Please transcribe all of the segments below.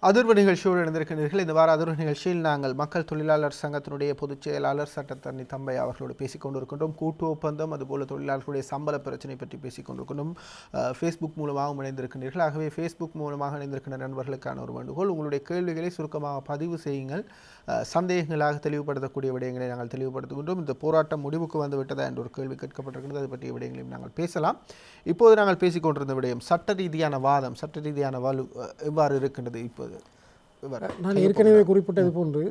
அதிர்வு நிகழ்ச்சியோடு இணைந்திருக்கிறீர்கள். இந்த வார அதிர்வு நிகழ்ச்சியில் நாங்கள் மக்கள் தொழிலாளர் சங்கத்தினுடைய பொதுச் செயலாளர் சட்டத்தரணி தம்பை அவர்களோடு பேசிக் கொண்டிருக்கின்றோம். கூட்டு ஒப்பந்தம், அதுபோல தொழிலாளர்களுடைய சம்பள பிரச்சனை பற்றி பேசிக் கொண்டிருக்கின்றோம். ஃபேஸ்புக் மூலமாக இணைந்திருக்கின்றீர்கள். ஆகவே ஃபேஸ்புக் மூலமாக இணைந்திருக்கின்ற நண்பர்களுக்கான ஒரு வேண்டுகோள், உங்களுடைய கேள்விகளை சுருக்கமாக பதிவு செய்யுங்கள். சந்தேகங்களாக தெளிவுபடுத்தக்கூடிய விடயங்களை நாங்கள் தெளிவுபடுத்துகின்றோம். இந்த போராட்டம் முடிவுக்கு வந்துவிட்டதா என்ற ஒரு கேள்வி கேட்கப்பட்டிருக்கிறது. அது பற்றிய விடயங்களையும் நாங்கள் பேசலாம். இப்போது நாங்கள் பேசிக் கொண்டிருந்த விடயம் சட்ட ரீதியான வாதம், சட்ட ரீதியான வலு எவ்வாறு இருக்கின்றது. இப்போது நான் ஏற்கனவே குறிப்பிட்டது போன்று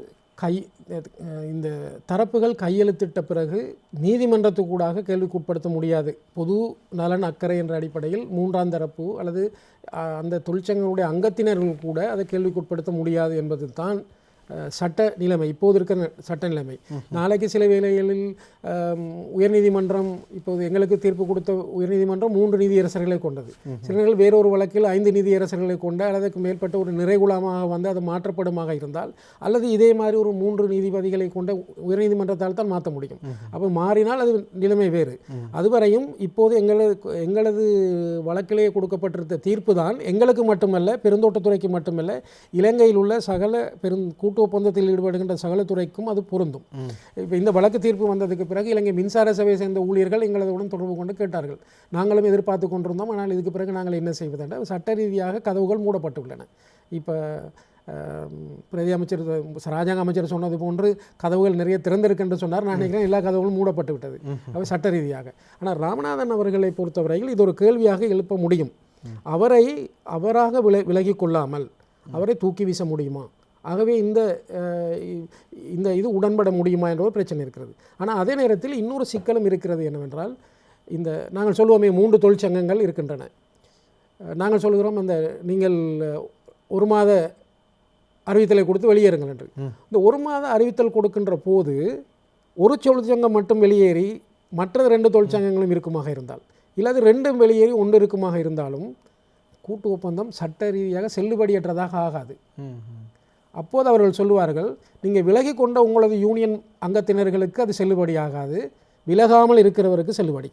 இந்த தரப்புகள் கையெழுத்திட்ட பிறகு நீதிமன்றத்துக்கூடாக கேள்விக்குட்படுத்த முடியாது. பொது நலன் அக்கறை என்ற அடிப்படையில் மூன்றாம் தரப்பு அல்லது அந்த தொழிற்சங்கங்களுடைய அங்கத்தினர்கள் கூட அதை கேள்விக்குட்படுத்த முடியாது என்பது தான் சட்ட நிலைமை, இப்போது இருக்கிற சட்ட நிலைமை. நாளைக்கு சில வேளைகளில் உயர்நீதிமன்றம், இப்போது எங்களுக்கு தீர்ப்பு கொடுத்த உயர்நீதிமன்றம் 3 நீதியரசர்களை கொண்டது. சில நேரங்கள் வேறொரு வழக்கில் 5 நீதியரசர்களை கொண்ட அல்லதுக்கு மேற்பட்ட ஒரு நிறைகுலமாக வந்து அது மாற்றப்படுமாக இருந்தால், அல்லது இதே மாதிரி ஒரு 3 நீதிபதிகளை கொண்ட உயர்நீதிமன்றத்தால் தான் மாற்ற முடியும். அப்போ மாறினால் அது நிலைமை வேறு. அதுவரையும் இப்போது எங்களது வழக்கிலேயே கொடுக்கப்பட்டிருந்த தீர்ப்பு தான் எங்களுக்கு மட்டுமல்ல, பெருந்தோட்டத்துறைக்கு மட்டுமல்ல, இலங்கையில் உள்ள சகல கூட்டு ஒப்பந்தத்தில் ஈடுபடுகின்ற சகல துறைக்கும் அது பொருந்தும். இப்போ இந்த வழக்கு தீர்ப்பு வந்ததுக்கு பிறகு இலங்கை மின்சார சபையை சேர்ந்த ஊழியர்கள் எங்களுடன் தொடர்பு கொண்டு கேட்டார்கள். நாங்களும் எதிர்பார்த்து கொண்டிருந்தோம். ஆனால் இதுக்கு பிறகு நாங்கள் என்ன செய்வதென்ற சட்ட ரீதியாக கதவுகள் மூடப்பட்டுள்ளன. இப்போ பிரதி அமைச்சர், ராஜாங்க அமைச்சர் சொன்னது போன்று கதவுகள் நிறைய திறந்திருக்குன்னு சொன்னார். நான் நினைக்கிறேன் எல்லா கதவுகளும் மூடப்பட்டு விட்டது அவை சட்ட ரீதியாக. ஆனால் ராமநாதன் அவர்களை பொறுத்தவரையில் இது ஒரு கேள்வியாக எழுப்ப முடியும். அவராக விலகி கொள்ளாமல் அவரை தூக்கி வீச முடியுமா? ஆகவே இந்த இது உடன்பட முடியுமா என்ற ஒரு பிரச்சனை இருக்கிறது. ஆனால் அதே நேரத்தில் இன்னொரு சிக்கலும் இருக்கிறது. என்னவென்றால், இந்த நாங்கள் சொல்லுவோமே 3 தொழிற்சங்கங்கள் இருக்கின்றன. நாங்கள் சொல்கிறோம், அந்த நீங்கள் 1 மாத அறிவித்தலை கொடுத்து வெளியேறுங்கள் என்று. இந்த 1 மாத அறிவித்தல் கொடுக்கின்ற போது ஒரு தொழிற்சங்கம் மட்டும் வெளியேறி மற்ற 2 தொழிற்சங்கங்களும் இருக்குமாக இருந்தால், இல்லாது 2 வெளியேறி 1 இருக்குமாக இருந்தாலும் கூட்டு ஒப்பந்தம் சட்ட ரீதியாக செல்லுபடியற்றதாக ஆகாது. அப்போது அவர்கள் சொல்லுவார்கள், நீங்கள் விலகி கொண்ட உங்களது யூனியன் அங்கத்தினர்களுக்கு அது செல்லுபடியாகாது, விலகாமல் இருக்கிறவருக்கு செல்லுபடி.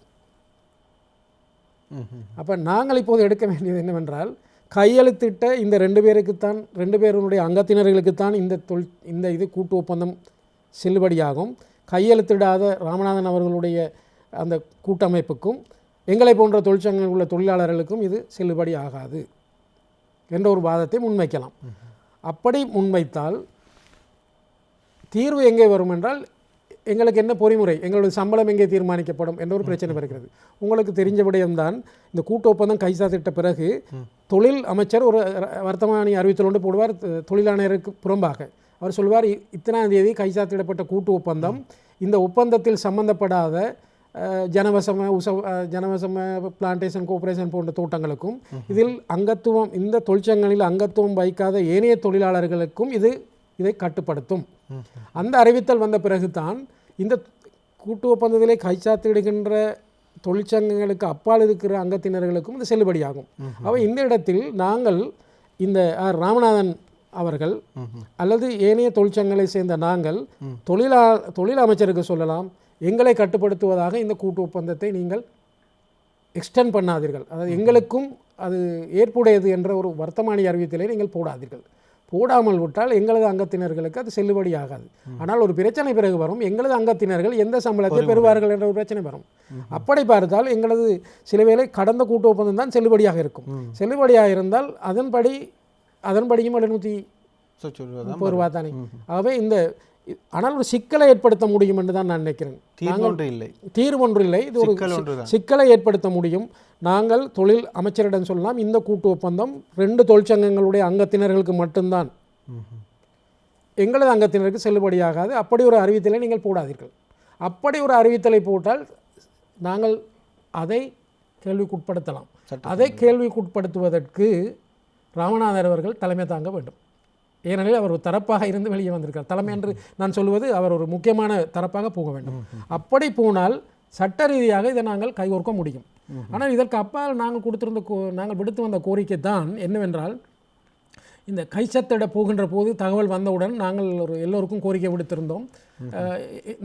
அப்போ நாங்கள் இப்போது எடுக்க வேண்டியது என்னவென்றால், கையெழுத்திட்ட இந்த 2 பேருக்குத்தான், 2 பேருடைய அங்கத்தினர்களுக்குத்தான் இந்த இது கூட்டு ஒப்பந்தம் செல்லுபடியாகும். கையெழுத்திடாத ராமநாதன் அவர்களுடைய அந்த கூட்டமைப்புக்கும் எங்களை போன்ற தொழிற்சங்கங்கள் உள்ள தொழிலாளர்களுக்கும் இது செல்லுபடி ஆகாது என்ற ஒரு வாதத்தை முன்வைக்கலாம். அப்படி முன்வைத்தால் தீர்வு எங்கே வரும் என்றால், எங்களுக்கு என்ன பொறிமுறை, எங்களுடைய சம்பளம் எங்கே தீர்மானிக்கப்படும் என்ற ஒரு பிரச்சனை வருகிறது. உங்களுக்கு தெரிஞ்ச விடயம்தான், இந்த கூட்டு ஒப்பந்தம் கைச்சாத்திட்ட பிறகு தொழில் அமைச்சர் ஒரு வர்த்தமானி அறிவித்தல் ஒன்று போடுவார். தொழிலாளருக்கு புறம்பாக அவர் சொல்வார், இத்தனாம் தேதி கைச்சாத்திடப்பட்ட கூட்டு ஒப்பந்தம் இந்த ஒப்பந்தத்தில் சம்பந்தப்படாத ஜனவசம பிளான்டேஷன் கோஆபரேஷன் போன்ற தோட்டங்களுக்கும் இதில் அங்கத்துவம், இந்த தொழிற்சங்கங்களில் அங்கத்துவம் வைக்காத ஏனைய தொழிலாளர்களுக்கும் இதை கட்டுப்படுத்தும். அந்த அறிவித்தல் வந்த பிறகுதான் இந்த கூட்டு ஒப்பந்தத்திலே கைச்சாத்திடுகின்ற தொழிற்சங்கங்களுக்கு அப்பால் இருக்கிற அங்கத்தினர்களுக்கும் இது செல்லுபடியாகும். அவை இந்த இடத்தில் நாங்கள் இந்த ராமநாதன் அவர்கள் அல்லது ஏனைய தொழிற்சங்கங்களை சேர்ந்த நாங்கள் தொழில் அமைச்சருக்கு சொல்லலாம், எங்களை கட்டுப்படுத்துவதாக இந்த கூட்டு ஒப்பந்தத்தை நீங்கள் எக்ஸ்டெண்ட் பண்ணாதீர்கள், அதாவது எங்களுக்கும் அது ஏற்புடையது என்ற ஒரு வர்த்தமானி அறிவித்தலை நீங்கள் போடாதீர்கள். போடாமல் விட்டால் எங்களது அங்கத்தினர்களுக்கு அது செல்லுபடி ஆகாது. ஆனால் ஒரு பிரச்சனை பிறகு வரும், எங்களது அங்கத்தினர்கள் எந்த சம்பளத்தை பெறுவார்கள் என்ற ஒரு பிரச்சனை வரும். அப்படி பார்த்தால் எங்களது சில வேளை கடந்த கூட்டு ஒப்பந்தம் தான் செல்லுபடியாக இருக்கும். செல்லுபடியாக இருந்தால் அதன்படியும் 730 ரூபா தானே. ஆகவே ஆனால் ஒரு சிக்கலை ஏற்படுத்த முடியும் என்று தான் நான் நினைக்கிறேன். தீர்வு ஒன்று இல்லை, இது ஒரு சிக்கலை ஏற்படுத்த முடியும். நாங்கள் தொழில் அமைச்சரிடம் சொல்லலாம், இந்த கூட்டு ஒப்பந்தம் 2 தொழிற்சங்கங்களுடைய அங்கத்தினர்களுக்கு மட்டும்தான், எங்களது அங்கத்தினருக்கு செல்லுபடியாகாது. அப்படி ஒரு அறிவித்தலை நீங்கள் போடாதீர்கள். அப்படி ஒரு அறிவித்தலை போட்டால் நாங்கள் அதை கேள்விக்குட்படுத்தலாம். அதை கேள்விக்குட்படுத்துவதற்கு ராமநாதன் அவர்கள் தலைமை தாங்க வேண்டும். ஏனெனில் அவர் ஒரு தரப்பாக இருந்து வெளியே வந்திருக்கார். தலைமை என்று நான் சொல்வது, அவர் ஒரு முக்கியமான தரப்பாக போக வேண்டும். அப்படி போனால் சட்ட ரீதியாக இதை நாங்கள் கைகோர்க்க முடியும். ஆனால் இதற்கு அப்பால் நாங்கள் விடுத்து வந்த கோரிக்கை தான் என்னவென்றால், இந்த கைச்சத்திட போகின்ற போது தகவல் வந்தவுடன் நாங்கள் எல்லோருக்கும் கோரிக்கை விடுத்திருந்தோம்.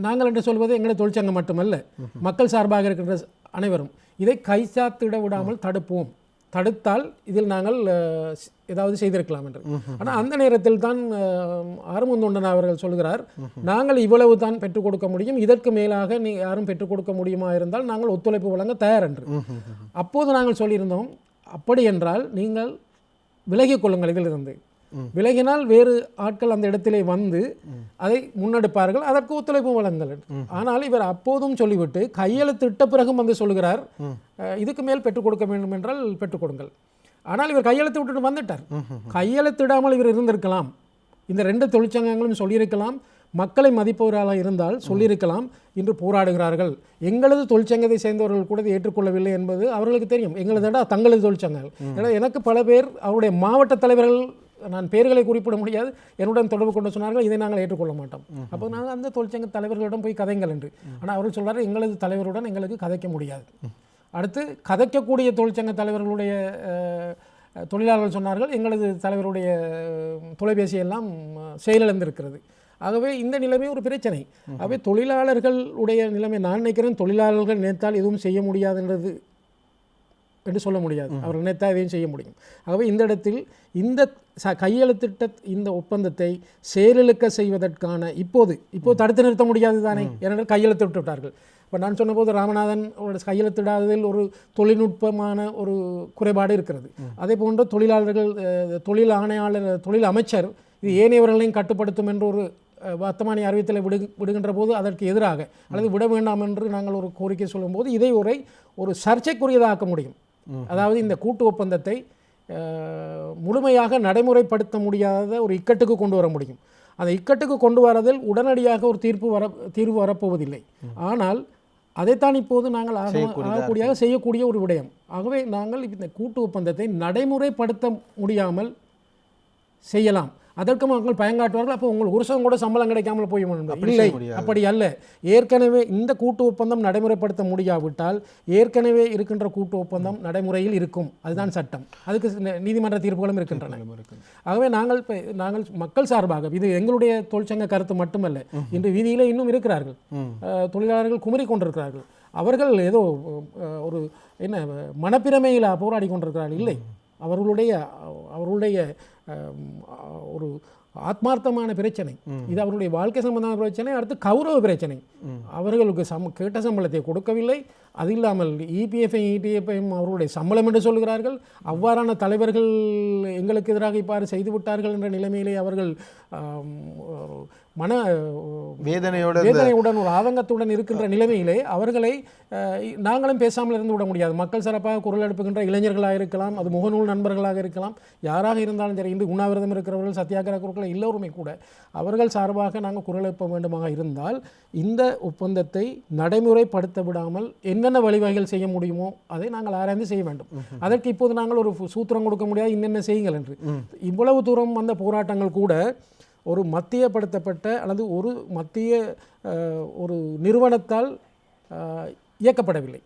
நாங்கள் என்று சொல்வது எங்களை தொழிற்சங்கம் மட்டுமல்ல, மக்கள் சார்பாக இருக்கின்ற அனைவரும் இதை கைச்சாத்திட விடாமல் தடுத்தால் இதில் நாங்கள் ஏதாவது செய்திருக்கலாம் என்று. ஆனால் அந்த நேரத்தில் தான் ஆறுமுகந்தொண்டன் அவர்கள் சொல்கிறார், நாங்கள் இவ்வளவு தான் பெற்றுக் கொடுக்க முடியும், இதற்கு மேலாக யாரும் பெற்றுக் கொடுக்க முடியுமா இருந்தால் நாங்கள் ஒத்துழைப்பு வழங்க தயார் என்று. அப்போது நாங்கள் சொல்லியிருந்தோம், அப்படி என்றால் நீங்கள் விலகிக் கொள்ளுங்கள், இதிலிருந்து விலகினால் வேறு ஆட்கள் அந்த இடத்திலே வந்து அதை முன்னெடுப்பார்கள், அதற்கு ஒத்துழைப்பு வழங்கல். ஆனால் இவர் அப்போதும் சொல்லிவிட்டு கையெழுத்திட்ட பிறகும் வந்து சொல்கிறார், இதுக்கு மேல் பெற்றுக் கொடுக்க வேண்டும் என்றால் பெற்றுக் கொடுங்கள். ஆனால் இவர் கையெழுத்து விட்டுட்டு வந்துட்டார். கையெழுத்திடாமல் இவர் இருந்திருக்கலாம், இந்த 2 தொழிற்சங்கங்களும் சொல்லியிருக்கலாம், மக்களை மதிப்பவராக இருந்தால் சொல்லியிருக்கலாம், இன்று போராடுகிறார்கள், எங்களது தொழிற்சங்கத்தை சேர்ந்தவர்கள் கூட ஏற்றுக்கொள்ளவில்லை என்பது அவர்களுக்கு தெரியும், எங்களது தங்களது தொழிற்சங்கங்கள். ஏன்னா எனக்கு பல பேர் அவருடைய மாவட்ட தலைவர்கள், நான் பெயர்களை குறிப்பிட முடியாது, என்னுடன் தொடர்பு கொண்டு சொன்னார்கள், இதை நாங்கள் ஏற்றுக்கொள்ள மாட்டோம். அப்போ நாங்கள் அந்த தொழிற்சங்க தலைவர்களிடம் போய் கதைங்கள் என்று. ஆனால் அவர்கள் சொல்கிறார், எங்களது தலைவருடன் எங்களுக்கு கதைக்க முடியாது. அடுத்து கதைக்கக்கூடிய தொழிற்சங்க தலைவர்களுடைய தொழிலாளர்கள் சொன்னார்கள், எங்களது தலைவருடைய தொலைபேசியெல்லாம் செயலிழந்திருக்கிறது. ஆகவே இந்த நிலைமை ஒரு பிரச்சனை. ஆகவே தொழிலாளர்களுடைய நிலைமை, நான் நினைக்கிறேன் தொழிலாளர்கள் நினைத்தால் எதுவும் செய்ய முடியாதுன்றது என்று சொல்ல முடியாது, அவர்கள் நினைத்தால் எதையும் செய்ய முடியும். ஆகவே இந்த இடத்தில் இந்த கையெழுத்திட்ட இந்த ஒப்பந்தத்தை செயலிழக்க செய்வதற்கான இப்போது தடுத்து நிறுத்த முடியாது தானே, ஏனென்றால் கையெழுத்து விட்டு விட்டார்கள். இப்போ நான் சொன்னபோது ராமநாதன் கையெழுத்திடாததில் ஒரு தொழில்நுட்பமான ஒரு குறைபாடு இருக்கிறது. அதே போன்று தொழிலாளர்கள், தொழில் ஆணையாளர், தொழில் அமைச்சர் இது ஏனையவர்களையும் கட்டுப்படுத்தும் என்று ஒரு வர்த்தமானி அறிவித்தலை விடுகின்ற போது அதற்கு எதிராக அல்லது விட வேண்டாம் என்று நாங்கள் ஒரு கோரிக்கை சொல்லும்போது இதை ஒரு சர்ச்சைக்குரியதாக்க முடியும். அதாவது இந்த கூட்டு ஒப்பந்தத்தை முழுமையாக நடைமுறைப்படுத்த முடியாத ஒரு இக்கட்டுக்கு கொண்டு வர முடியும். அந்த இக்கட்டுக்கு கொண்டு வரதில் உடனடியாக ஒரு தீர்வு வரப்போவதில்லை. ஆனால் அதைத்தான் இப்போது நாங்கள் ஆகக்கூடியதாக செய்யக்கூடிய ஒரு விடயம். ஆகவே நாங்கள் இந்த கூட்டு ஒப்பந்தத்தை நடைமுறைப்படுத்த முடியாமல் செய்யலாம், அதற்கு மக்கள் பயங்காட்டுவார்கள். அப்போ உங்களுக்கு ஒரு கூட சம்பளம் கிடைக்காமல் போய் இல்லை, அப்படி அல்ல. ஏற்கனவே இந்த கூட்டு ஒப்பந்தம் நடைமுறைப்படுத்த முடியாவிட்டால் ஏற்கனவே இருக்கின்ற கூட்டு ஒப்பந்தம் நடைமுறையில் இருக்கும், அதுதான் சட்டம். அதுக்கு நீதிமன்ற தீர்ப்புகளும் இருக்கின்றன. ஆகவே நாங்கள் மக்கள் சார்பாக, இது எங்களுடைய தொழிற்சங்க கருத்து மட்டுமல்ல, இன்று வீதியிலே இன்னும் இருக்கிறார்கள் தொழிலாளர்கள், குமரி கொண்டிருக்கிறார்கள். அவர்கள் ஏதோ ஒரு மனப்பிரமையில் போராடி கொண்டிருக்கிறார்கள். இல்லை, அவர்களுடைய ஒரு ஆத்மார்த்தமான பிரச்சனை, இது அவருடைய வாழ்க்கை சம்பந்தமான பிரச்சனை. அடுத்து கௌரவ பிரச்சனை, அவர்களுக்கு கேட்ட சம்பளத்தை கொடுக்கவில்லை. அது இல்லாமல் இபிஎஃப்ஐயும் அவர்களுடைய சம்பளம் என்று சொல்கிறார்கள். அவ்வாறான தலைவர்கள் எங்களுக்கு எதிராக இவ்வாறு செய்துவிட்டார்கள் என்ற நிலைமையிலே அவர்கள் மன வேதனையுடன் ஒரு ஆதங்கத்துடன் இருக்கின்ற நிலைமையிலே அவர்களை நாங்களும் பேசாமல் இருந்து விட முடியாது. மக்கள் சிறப்பாக குரல் எழுப்புகின்ற இளைஞர்களாக இருக்கலாம், அது முகநூல் நண்பர்களாக இருக்கலாம், யாராக இருந்தாலும் சரி, இன்று உண்ணாவிரதம் இருக்கிறவர்கள், சத்தியாகிரக குரல்கள் எல்லோருமே கூட அவர்கள் சார்பாக நாங்கள் குரல் எழுப்ப வேண்டுமாக இருந்தால் இந்த ஒப்பந்தத்தை நடைமுறைப்படுத்த விடாமல் என்னென்ன வழிவகைகள் செய்ய முடியுமோ அதை நாங்கள் ஆராய்ந்து செய்ய வேண்டும். அதற்கு இப்போது நாங்கள் ஒரு சூத்திரம் கொடுக்க முடியாது, என்னென்ன செய்யுங்கள் என்று. இவ்வளவு தூரம் வந்த போராட்டங்கள் கூட ஒரு மத்தியப்படுத்தப்பட்ட அல்லது ஒரு மத்திய ஒரு நிறுவனத்தால் இயக்கப்படவில்லை,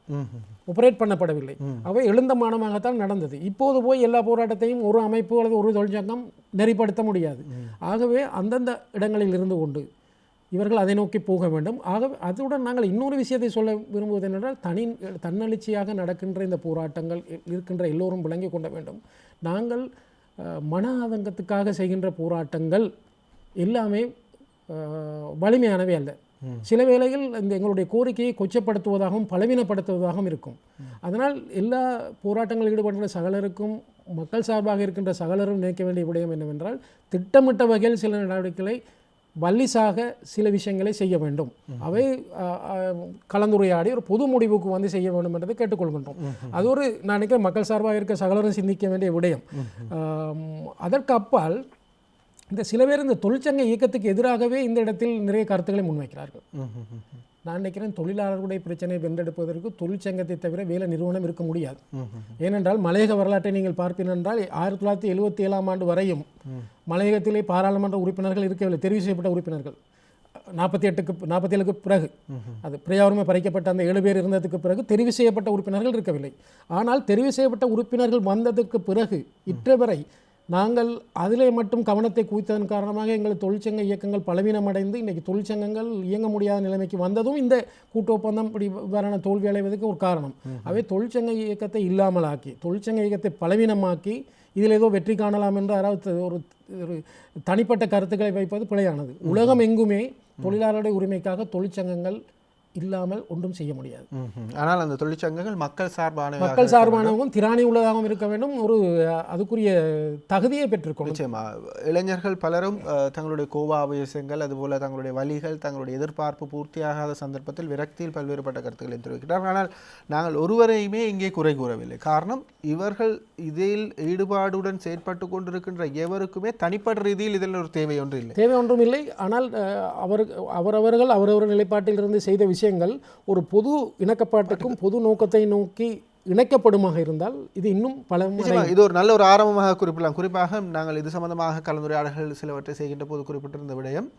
ஆபரேட் பண்ணப்படவில்லை. அவை எழுந்தமானமாகத்தான் நடந்தது. இப்போது போய் எல்லா போராட்டத்தையும் ஒரு அமைப்பு அல்லது ஒரு தொழிற்சங்கம் நெறிப்படுத்த முடியாது. ஆகவே அந்தந்த இடங்களில் இருந்து கொண்டு இவர்கள் அதை நோக்கி போக வேண்டும். ஆகவே அதுடன் நாங்கள் இன்னொரு விஷயத்தை சொல்ல விரும்புவது என்னென்றால், தன்னெழுச்சியாக நடக்கின்ற இந்த போராட்டங்கள் இருக்கின்ற எல்லோரும் விளங்கி கொள்ள வேண்டும். நாங்கள் மன ஆதங்கத்துக்காக செய்கின்ற போராட்டங்கள் எல்லாமே வலிமையானவே அல்ல. சில வேளைகள் இந்த எங்களுடைய கோரிக்கையை கொச்சப்படுத்துவதாகவும் பலவீனப்படுத்துவதாகவும் இருக்கும். அதனால் எல்லா போராட்டங்களில் ஈடுபடுகின்ற சகலருக்கும், மக்கள் சார்பாக இருக்கின்ற சகலரும் நினைக்க வேண்டிய விடயம் என்னவென்றால், திட்டமிட்ட வகையில் சில நடவடிக்கைகளை வல்லிசாக சில விஷயங்களை செய்ய வேண்டும். அவை கலந்துரையாடி ஒரு பொது முடிவுக்கு வந்து செய்ய வேண்டும் என்றதை கேட்டுக்கொள்கின்றோம். அது ஒரு நான் நினைக்கிறேன் மக்கள் சார்பாக இருக்க சகலரும் சிந்திக்க வேண்டிய விடயம். அதற்கு அப்பால் இந்த சில பேர் இந்த தொழிற்சங்க இயக்கத்துக்கு எதிராகவே இந்த இடத்தில் நிறைய கருத்துக்களை முன்வைக்கிறார்கள். நான் நினைக்கிறேன் தொழிலாளர்களுடைய பிரச்சனையை வென்றெடுப்பதற்கு தொழிற்சங்கத்தை தவிர வேலை நிறுவனம் இருக்க முடியாது. ஏனென்றால் மலையக வரலாற்றை நீங்கள் பார்ப்பீர்கள் என்றால் 1977ஆம் ஆண்டு வரையும் மலையகத்திலே பாராளுமன்ற உறுப்பினர்கள் இருக்கவில்லை, தெரிவு செய்யப்பட்ட உறுப்பினர்கள். 47க்கு பிறகு, அது பிரியாவுரிமை பறிக்கப்பட்ட அந்த 7 பேர் இருந்ததுக்கு பிறகு தெரிவு செய்யப்பட்ட உறுப்பினர்கள் இருக்கவில்லை. ஆனால் தெரிவு செய்யப்பட்ட உறுப்பினர்கள் வந்ததுக்கு பிறகு இற்றை வரை நாங்கள் அதிலே மட்டும் கவனத்தை குவித்ததன் காரணமாக எங்கள் தொழிற்சங்க இயக்கங்கள் பலவீனமடைந்து இன்றைக்கு தொழிற்சங்கங்கள் இயங்க முடியாத நிலைமைக்கு வந்ததும் இந்த கூட்டு ஒப்பந்தம் இப்படி இவ்வாறான தோல்வி அடைவதற்கு ஒரு காரணம். அவை தொழிற்சங்க இயக்கத்தை இல்லாமலாக்கி தொழிற்சங்க இயக்கத்தை பலவீனமாக்கி இதில் ஏதோ வெற்றி காணலாம் என்று யாராவது ஒரு தனிப்பட்ட கருத்துக்களை வைப்பது பிழையானது. உலகம் எங்குமே தொழிலாளருடைய உரிமைக்காக தொழிற்சங்கங்கள் இல்லாமல் ஒன்றும் செய்ய முடியாது. ஆனால் அந்த தொழிற்சங்கங்கள் மக்கள் சார்பானவும் திராணி உள்ளதாகவும் இருக்க வேண்டும். ஒரு அதுக்குரிய தகுதியை பெற்றுக்கொள்ளும். நிச்சயமா இளைஞர்கள் பலரும் தங்களுடைய கோபாவேசங்கள் அதுபோல தங்களுடைய வழிகள் தங்களுடைய எதிர்பார்ப்பு பூர்த்தியாகாத சந்தர்ப்பத்தில் விரக்தியில் பல்வேறுபட்ட கருத்துக்களை தெரிவிக்கிறார்கள். ஆனால் நாங்கள் ஒருவரையுமே இங்கே குறை கூறவில்லை. காரணம், இவர்கள் இதில் ஈடுபாடுடன் செயற்பட்டு கொண்டிருக்கின்ற எவருக்குமே தனிப்பட்ட ரீதியில் இதில் ஒரு தேவை ஒன்றும் இல்லை. ஆனால் அவரவர்கள் அவரவர் நிலைப்பாட்டிலிருந்து செய்த விஷயங்கள் ஒரு பொது இணக்கப்பாட்டுக்கும் பொது நோக்கத்தை நோக்கி இணைக்கப்படுமாக இருந்தால் இது இன்னும் பல இது ஒரு நல்ல ஒரு ஆரம்பமாக குறிப்பிடலாம். குறிப்பாக நாங்கள் இது சம்பந்தமாக கலந்துரையாடல்கள் சிலவற்றை செய்கின்ற போது குறிப்பிட்டிருந்த விடயம்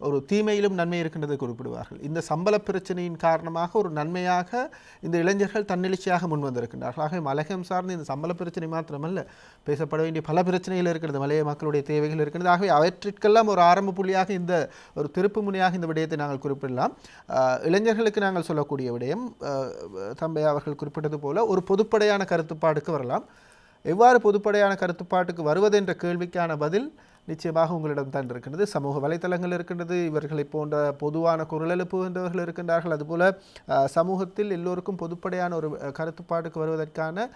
ஒரு தீமையிலும் நன்மை இருக்கின்றதை குறிப்பிடுவார்கள். இந்த சம்பள பிரச்சனையின் காரணமாக ஒரு நன்மையாக இந்த இளைஞர்கள் தன்னெழுச்சியாக முன் வந்திருக்கின்றார்கள். ஆகவே மலையகம் சார்ந்து இந்த சம்பள பிரச்சனை மாத்திரமல்ல, பேசப்பட வேண்டிய பல பிரச்சனைகள் இருக்கிறது, மலைய மக்களுடைய தேவைகள் இருக்கிறது. ஆகவே அவற்றிற்கெல்லாம் ஒரு ஆரம்ப புள்ளியாக இந்த ஒரு திருப்பு முனையாக இந்த விடயத்தை நாங்கள் குறிப்பிடலாம். இளைஞர்களுக்கு நாங்கள் சொல்லக்கூடிய விடயம் தம்பையா அவர்கள் குறிப்பிட்டது போல ஒரு பொதுப்படையான கருத்துப்பாடுக்கு வரலாம். எவ்வாறு பொதுப்படையான கருத்துப்பாட்டுக்கு வருவது என்ற கேள்விக்கான பதில் நிச்சயமாக உங்களிடம் தான் இருக்கின்றது. சமூக வலைத்தளங்கள் இருக்கின்றது, இவர்களை போன்ற பொதுவான குரல் எழுப்புகின்றவர்கள் இருக்கின்றார்கள். அதுபோல சமூகத்தில் எல்லோருக்கும் பொதுப்படையான ஒரு கருத்துப்பாட்டுக்கு வருவதற்கான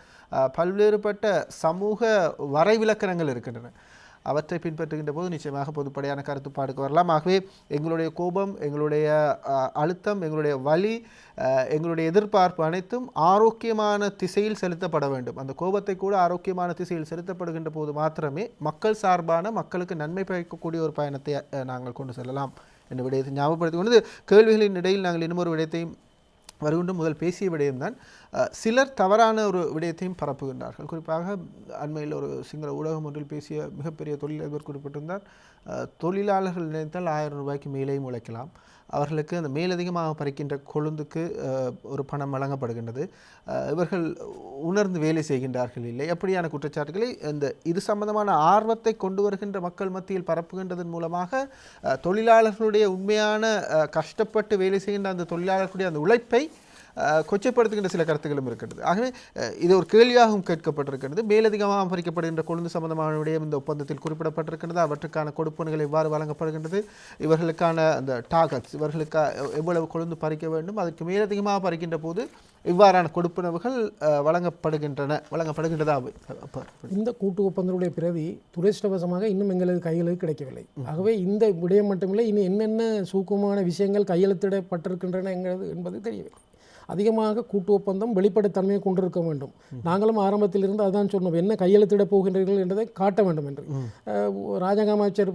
பல்வேறுபட்ட சமூக வரைவிலக்கணங்கள் இருக்கின்றன. அவற்றை பின்பற்றுகின்ற போது நிச்சயமாக பொதுப்படையான கருத்துப்பாடுக்கு வரலாம். ஆகவே எங்களுடைய கோபம், எங்களுடைய அழுத்தம், எங்களுடைய வலி, எங்களுடைய எதிர்பார்ப்பு அனைத்தும் ஆரோக்கியமான திசையில் செலுத்தப்பட வேண்டும். அந்த கோபத்தை கூட ஆரோக்கியமான திசையில் செலுத்தப்படுகின்ற போது மாத்திரமே மக்கள் சார்பான மக்களுக்கு நன்மை பயக்கக்கூடிய ஒரு பயணத்தை நாங்கள் கொண்டு செல்லலாம் என்ற விடயத்தை ஞாபகப்படுத்திக் கொண்டு கேள்விகளின் இடையில் நாங்கள் இன்னொரு விடயத்தையும் வருகின்ற முதல் பேசிய விடயம்தான் சிலர் தவறான ஒரு விடயத்தையும் பரப்புகின்றார்கள். குறிப்பாக அண்மையில் ஒரு சிங்கள ஊடகம் ஒன்றில் பேசிய மிகப்பெரிய தொழிலதிபர் குறிப்பிட்டிருந்தார், தொழிலாளர்கள் நினைத்தால் 1000 ரூபாய்க்கு மேலேயும் உழைக்கலாம், அவர்களுக்கு அந்த மேலதிகமாக பறிக்கின்ற கொழுந்துக்கு ஒரு பணம் வழங்கப்படுகின்றது, இவர்கள் உணர்ந்து வேலை செய்கின்றார்கள் இல்லை, அப்படியான குற்றச்சாட்டுகளை இது சம்பந்தமான ஆர்வத்தை கொண்டு வருகின்ற மக்கள் மத்தியில் பரப்புகின்றதன் மூலமாக தொழிலாளர்களுடைய உண்மையான கஷ்டப்பட்டு வேலை செய்கின்ற அந்த தொழிலாளர்களுடைய அந்த உழைப்பை கொச்சைப்படுத்துகின்ற சில கருத்துக்களும் இருக்கின்றது. ஆகவே இது ஒரு கேள்வியாகவும் கேட்கப்பட்டிருக்கிறது. மேலதிகமாக பறிக்கப்படுகின்ற கொழுந்து சம்பந்தமான விடயம் இந்த ஒப்பந்தத்தில் குறிப்பிடப்பட்டிருக்கிறது. அவற்றுக்கான கொடுப்பனைகள் எவ்வாறு வழங்கப்படுகின்றது, இவர்களுக்கான அந்த டார்கெட்ஸ், இவர்களுக்கு எவ்வளவு கொழுந்து பறிக்க வேண்டும், அதற்கு மேலதிகமாக பறிக்கின்ற போது இவ்வாறான கொடுப்பனவுகள் வழங்கப்படுகின்றதா? இந்த கூட்டு ஒப்பந்தத்துடைய பிரதி துரதிர்ஷ்டவசமாக இன்னும் எங்களது கைகளுக்கு கிடைக்கவில்லை. ஆகவே இந்த விடயம் மட்டுமில்லை, இன்னும் என்னென்ன சூக்குமான விஷயங்கள் கையெழுத்திடப்பட்டிருக்கின்றன என்பது தெரியவில்லை. அதிகமாக கூட்டு ஒப்பந்தம் வெளிப்படைத்தன்மையை கொண்டிருக்க வேண்டும். நாங்களும் ஆரம்பத்திலிருந்து அதுதான் சொன்னோம், என்ன கையெழுத்திட போகின்றீர்கள் என்றதை காட்ட வேண்டும் என்று. ராஜாங்க அமைச்சர்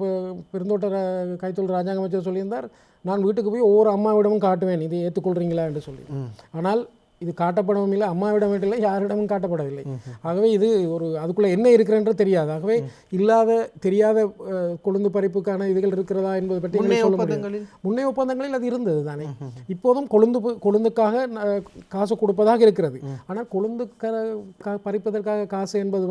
பெருந்தோட்ட கைத்தொழில் ராஜாங்க அமைச்சர் சொல்லியிருந்தார், நான் வீட்டுக்கு போய் ஒவ்வொரு அம்மாவிடமும் காட்டுவேன், இதை ஏற்றுக்கொள்கிறீங்களா என்று சொல்லி. ஆனால் இது காட்டப்படவும் இல்லை, அம்மாவிடம் இல்லை, யாரிடமும் காட்டப்படவில்லை. ஆகவே இது அதுக்குள்ளே என்ன இருக்கிறன்றது தெரியாது. ஆகவே தெரியாத கொழுந்து பறிப்புக்கான இதுகள் இருக்கிறதா என்பது பற்றி முன்னைய ஒப்பந்தங்களில் அது இருந்தது தானே. இப்போதும் கொழுந்துக்காக காசு கொடுப்பதாக இருக்கிறது. ஆனால் கொழுந்து பறிப்பதற்காக காசு என்பது